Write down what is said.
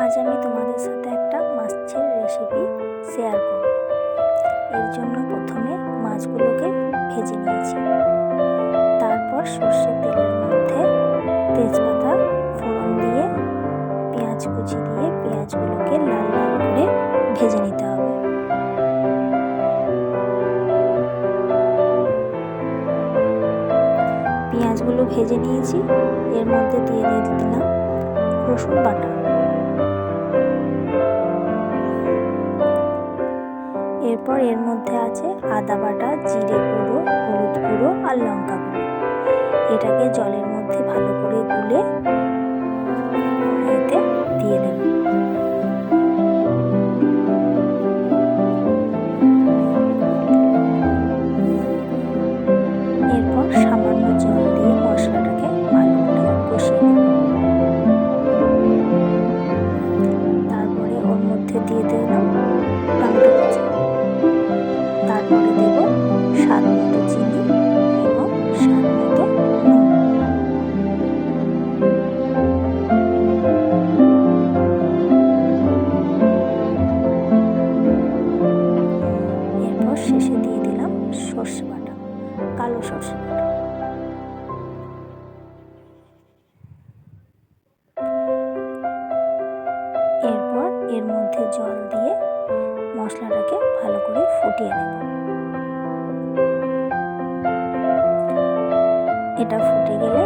আজ আমি তোমাদের সাথে একটা মাছের রেসিপি শেয়ার করব। এর জন্য প্রথমে মাছগুলোকে ভেজে নিয়েছি, তারপর সর্ষের তেলের মধ্যে তেজপাতা ফোড়ন দিয়ে পেঁয়াজ কুচি দিয়ে পেঁয়াজগুলোকে লাল লাল করে ভেজে নিতে হবে। পেঁয়াজগুলো ভেজে নিয়েছি, এর মধ্যে দিয়ে দিলাম রসুন বাটা। এরপর এর মধ্যে আছে আদা বাটা, জিরে গুঁড়ো, হলুদ গুঁড়ো আর লঙ্কা গুঁড়ো। এটাকে জলের মধ্যে ভালো করে গুলে এতে দিয়ে দেব। এরপর সামান্য জল দিয়ে মশলাটাকে ভালো করে কষিয়ে নেব। তারপরে ওর মধ্যে দিয়ে দিলাম টমেটো কুচি, তারপরে দেব স্বাদ মতো চিনি এবং স্বাদ মতো নুন। এরপর শেষে দিয়ে দিলাম সর্ষে বাটা, কালো সর্ষে বাটা। এরপর এর মধ্যে জল দিয়ে মশলাটাকে ভালো করে ফুটিয়ে নেব। এটা ফুটে গেলে